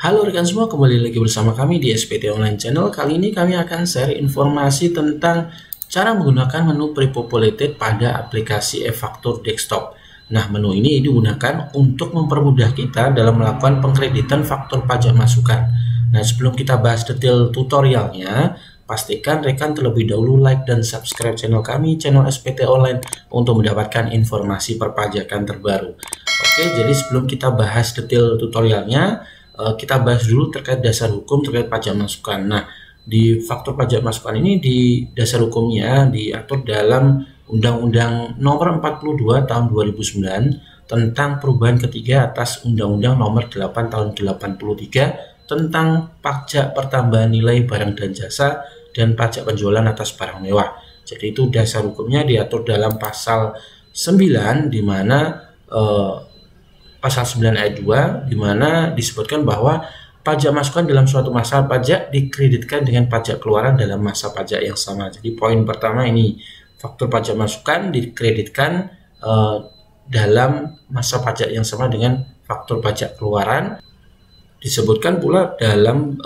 Halo rekan semua, kembali lagi bersama kami di SPT Online Channel. Kali ini kami akan share informasi tentang cara menggunakan menu pre-populated pada aplikasi e-faktur desktop. Nah, menu ini digunakan untuk mempermudah kita dalam melakukan pengkreditan faktur pajak masukan. Nah, sebelum kita bahas detail tutorialnya, pastikan rekan terlebih dahulu like dan subscribe channel kami, channel SPT Online, untuk mendapatkan informasi perpajakan terbaru. Oke, jadi sebelum kita bahas detail tutorialnya, kita bahas dulu terkait dasar hukum terkait pajak masukan. Nah, di faktur pajak masukan ini di dasar hukumnya diatur dalam Undang-Undang Nomor 42 Tahun 2009 tentang perubahan ketiga atas Undang-Undang Nomor 8 Tahun 83 tentang pajak pertambahan nilai barang dan jasa dan pajak penjualan atas barang mewah. Jadi itu dasar hukumnya diatur dalam pasal 9 di mana pasal 9 ayat 2 di mana disebutkan bahwa pajak masukan dalam suatu masa pajak dikreditkan dengan pajak keluaran dalam masa pajak yang sama. Jadi poin pertama ini, faktur pajak masukan dikreditkan dalam masa pajak yang sama dengan faktur pajak keluaran. Disebutkan pula dalam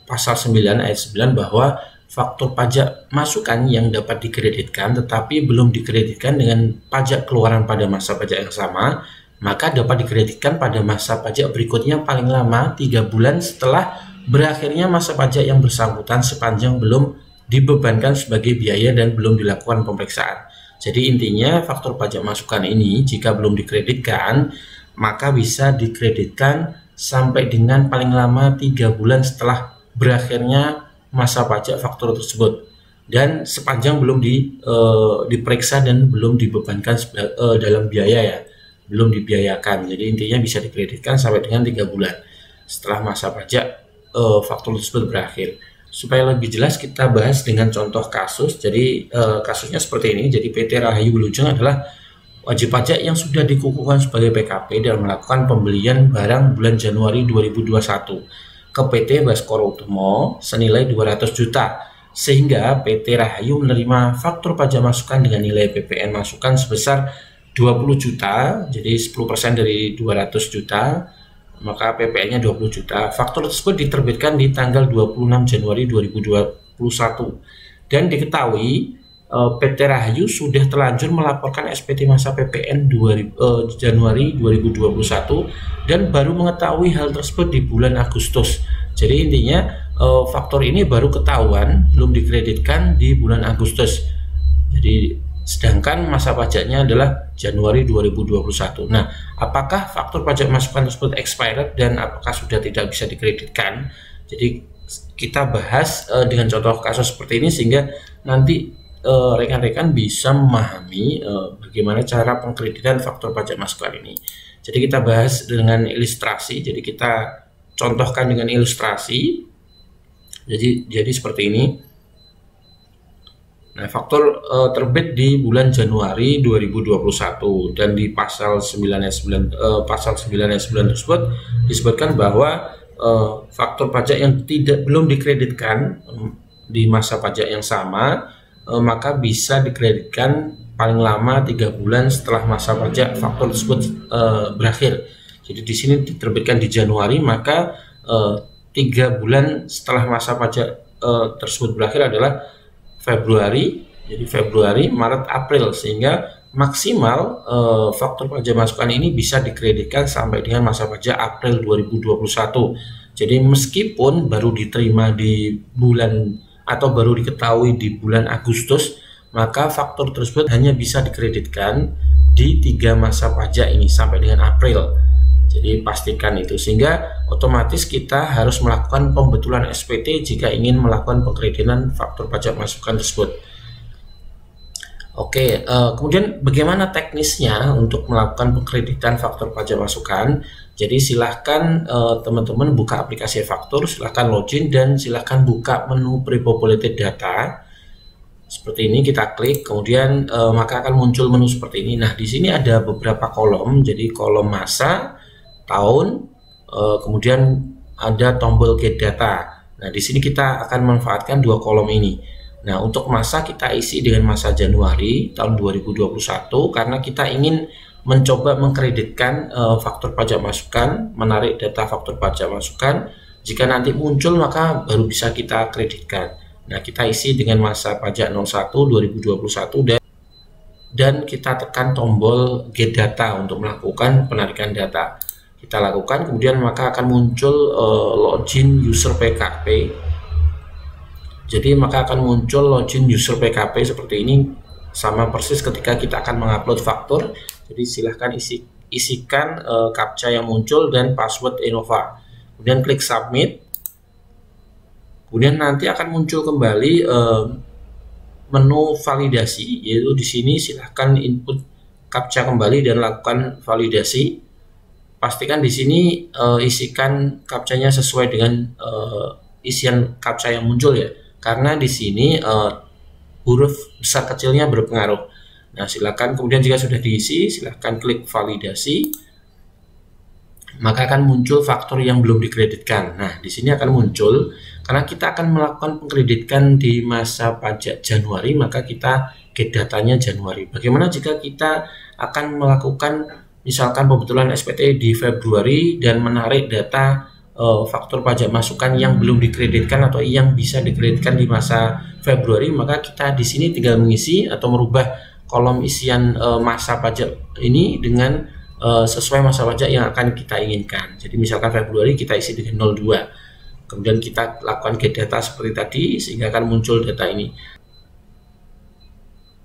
pasal 9 ayat 9 bahwa faktur pajak masukan yang dapat dikreditkan tetapi belum dikreditkan dengan pajak keluaran pada masa pajak yang sama, maka dapat dikreditkan pada masa pajak berikutnya paling lama 3 bulan setelah berakhirnya masa pajak yang bersangkutan sepanjang belum dibebankan sebagai biaya dan belum dilakukan pemeriksaan. Jadi intinya faktur pajak masukan ini jika belum dikreditkan maka bisa dikreditkan sampai dengan paling lama 3 bulan setelah berakhirnya masa pajak faktur tersebut dan sepanjang belum diperiksa dan belum dibebankan dalam biaya ya, belum dibiayakan. Jadi intinya bisa dikreditkan sampai dengan 3 bulan setelah masa pajak faktur tersebut berakhir. Supaya lebih jelas kita bahas dengan contoh kasus. Jadi kasusnya seperti ini. Jadi PT Rahayu Wilujeng adalah wajib pajak yang sudah dikukuhkan sebagai PKP dan melakukan pembelian barang bulan Januari 2021 ke PT Baskoro Utomo senilai 200 juta. Sehingga PT Rahayu menerima faktur pajak masukan dengan nilai PPN masukan sebesar 20 juta, jadi 10% dari 200 juta, maka PPN-nya 20 juta. Faktur tersebut diterbitkan di tanggal 26 Januari 2021 dan diketahui PT Rahayu sudah terlanjur melaporkan SPT masa PPN Januari 2021 dan baru mengetahui hal tersebut di bulan Agustus. Jadi intinya faktor ini baru ketahuan, belum dikreditkan di bulan Agustus. Jadi sedangkan masa pajaknya adalah Januari 2021. Nah, apakah faktur pajak masukan tersebut expired dan apakah sudah tidak bisa dikreditkan? Jadi kita bahas dengan contoh kasus seperti ini sehingga nanti rekan-rekan bisa memahami bagaimana cara pengkreditan faktur pajak masukan ini. Jadi kita bahas dengan ilustrasi. Jadi kita contohkan dengan ilustrasi. Jadi seperti ini. Nah, faktur terbit di bulan Januari 2021 dan di pasal 9 ayat 9 tersebut disebutkan bahwa faktur pajak yang belum dikreditkan di masa pajak yang sama maka bisa dikreditkan paling lama 3 bulan setelah masa pajak faktur tersebut berakhir. Jadi di sini diterbitkan di Januari, maka 3 bulan setelah masa pajak tersebut berakhir adalah Februari, jadi Februari, Maret, April, sehingga maksimal faktur pajak masukan ini bisa dikreditkan sampai dengan masa pajak April 2021. Jadi meskipun baru diterima di bulan atau baru diketahui di bulan Agustus, maka faktur tersebut hanya bisa dikreditkan di 3 masa pajak ini sampai dengan April. Jadi pastikan itu, sehingga otomatis kita harus melakukan pembetulan SPT jika ingin melakukan pengkreditan faktur pajak masukan tersebut. Oke, kemudian bagaimana teknisnya untuk melakukan pengkreditan faktur pajak masukan? Jadi silahkan teman-teman buka aplikasi e-faktur, silahkan login dan silahkan buka menu pre-populated data. Seperti ini kita klik, kemudian maka akan muncul menu seperti ini. Nah, di sini ada beberapa kolom, jadi kolom masa, tahun, kemudian ada tombol get data. Nah, di sini kita akan memanfaatkan 2 kolom ini. Nah, untuk masa kita isi dengan masa Januari tahun 2021 karena kita ingin mencoba mengkreditkan faktur pajak masukan, menarik data faktur pajak masukan. Jika nanti muncul maka baru bisa kita kreditkan. Nah, kita isi dengan masa pajak 01 2021 dan kita tekan tombol get data untuk melakukan penarikan data. Kita lakukan, kemudian maka akan muncul login user PKP. Jadi maka akan muncul login user PKP seperti ini, sama persis ketika kita akan mengupload faktur. Jadi silahkan isikan captcha yang muncul dan password Enova. Kemudian klik submit. Kemudian nanti akan muncul kembali menu validasi, yaitu di sini silahkan input captcha kembali dan lakukan validasi. Pastikan di sini isikan captcha-nya sesuai dengan isian captcha yang muncul ya, karena di sini huruf besar kecilnya berpengaruh. Nah, silakan kemudian jika sudah diisi, silakan klik validasi. Maka akan muncul faktur yang belum dikreditkan. Nah, di sini akan muncul karena kita akan melakukan pengkreditkan di masa pajak Januari, maka kita get datanya Januari. Bagaimana jika kita akan melakukan misalkan pembetulan SPT di Februari dan menarik data faktur pajak masukan yang belum dikreditkan atau yang bisa dikreditkan di masa Februari, maka kita di sini tinggal mengisi atau merubah kolom isian masa pajak ini dengan sesuai masa pajak yang akan kita inginkan. Jadi misalkan Februari kita isi dengan 02, kemudian kita lakukan get data seperti tadi sehingga akan muncul data ini.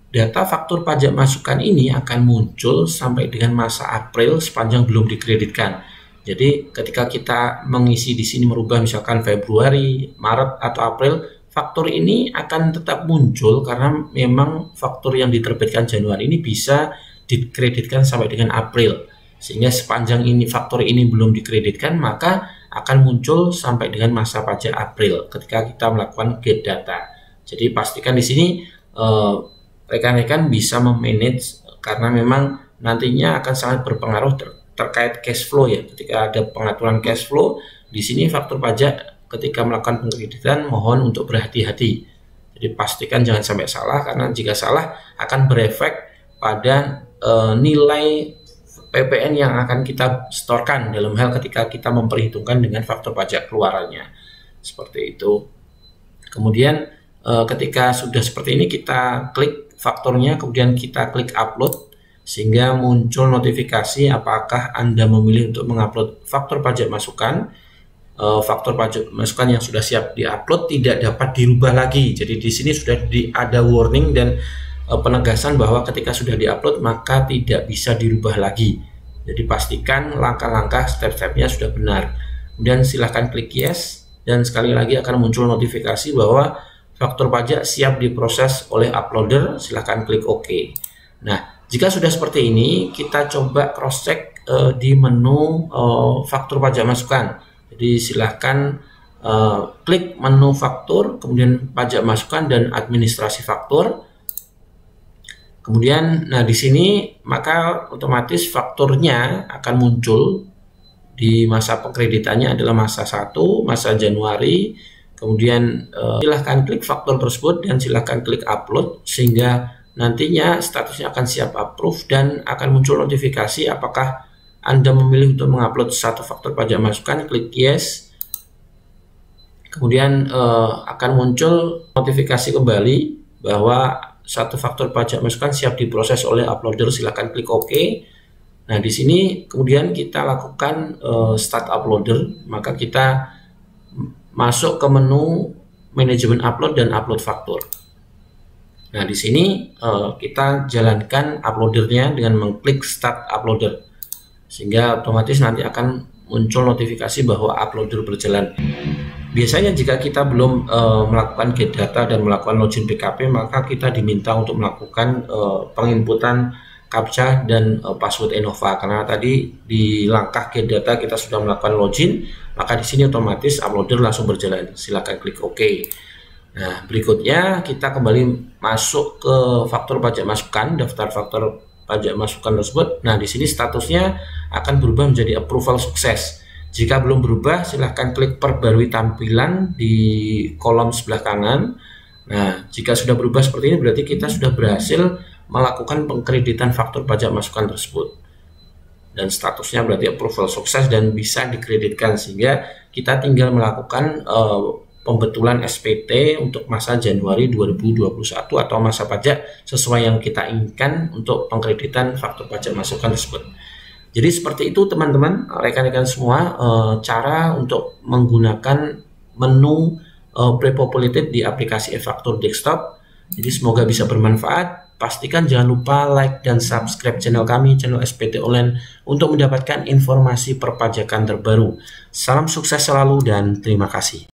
Data faktur pajak masukan ini akan muncul sampai dengan masa April sepanjang belum dikreditkan. Jadi ketika kita mengisi di sini merubah misalkan Februari, Maret atau April, faktur ini akan tetap muncul karena memang faktur yang diterbitkan Januari ini bisa dikreditkan sampai dengan April. Sehingga sepanjang ini faktur ini belum dikreditkan, maka akan muncul sampai dengan masa pajak April ketika kita melakukan get data. Jadi pastikan di sini rekan-rekan bisa memanage karena memang nantinya akan sangat berpengaruh terkait cash flow ya. Ketika ada pengaturan cash flow, di sini faktur pajak ketika melakukan pengkreditan mohon untuk berhati-hati. Jadi pastikan jangan sampai salah, karena jika salah akan berefek pada nilai PPN yang akan kita setorkan dalam hal ketika kita memperhitungkan dengan faktur pajak keluarannya. Seperti itu. Kemudian ketika sudah seperti ini kita klik fakturnya, kemudian kita klik upload sehingga muncul notifikasi apakah Anda memilih untuk mengupload faktur pajak masukan. Faktur pajak masukan yang sudah siap diupload tidak dapat dirubah lagi. Jadi di sini sudah ada warning dan penegasan bahwa ketika sudah diupload maka tidak bisa dirubah lagi. Jadi pastikan langkah-langkah step-stepnya sudah benar. Kemudian silahkan klik yes dan sekali lagi akan muncul notifikasi bahwa faktur pajak siap diproses oleh uploader. Silahkan klik OK. Nah, jika sudah seperti ini kita coba cross check di menu faktur pajak masukan. Jadi silahkan klik menu faktur, kemudian pajak masukan dan administrasi faktur. Kemudian, nah di sini maka otomatis fakturnya akan muncul di masa pengkreditannya adalah masa 1, masa Januari. Kemudian silahkan klik faktur tersebut dan silahkan klik upload sehingga nantinya statusnya akan siap approve dan akan muncul notifikasi apakah Anda memilih untuk mengupload satu faktur pajak masukan, klik yes. Kemudian akan muncul notifikasi kembali bahwa satu faktur pajak masukan siap diproses oleh uploader, silakan klik OK. Nah, di sini kemudian kita lakukan start uploader, maka kita masuk ke menu manajemen upload dan upload faktur. Nah, di sini kita jalankan uploadernya dengan mengklik start uploader. Sehingga otomatis nanti akan muncul notifikasi bahwa uploader berjalan. Biasanya jika kita belum melakukan get data dan melakukan login PKP, maka kita diminta untuk melakukan penginputan captcha dan password Enova. Karena tadi di langkah get data kita sudah melakukan login, maka di sini otomatis uploader langsung berjalan. Silakan klik OK. Nah, berikutnya kita kembali masuk ke faktur pajak masukan, daftar faktur pajak masukan tersebut. Nah, di sini statusnya akan berubah menjadi approval sukses. Jika belum berubah, silahkan klik perbarui tampilan di kolom sebelah kanan. Nah, jika sudah berubah seperti ini berarti kita sudah berhasil melakukan pengkreditan faktur pajak masukan tersebut. dan statusnya berarti approval sukses dan bisa dikreditkan, sehingga kita tinggal melakukan pembetulan SPT untuk masa Januari 2021 atau masa pajak sesuai yang kita inginkan untuk pengkreditan faktur pajak masukan tersebut. Jadi seperti itu teman-teman, rekan-rekan semua, cara untuk menggunakan menu pre-populated di aplikasi e-faktur desktop. Jadi semoga bisa bermanfaat. Pastikan jangan lupa like dan subscribe channel kami, channel SPT Online, untuk mendapatkan informasi perpajakan terbaru. Salam sukses selalu dan terima kasih.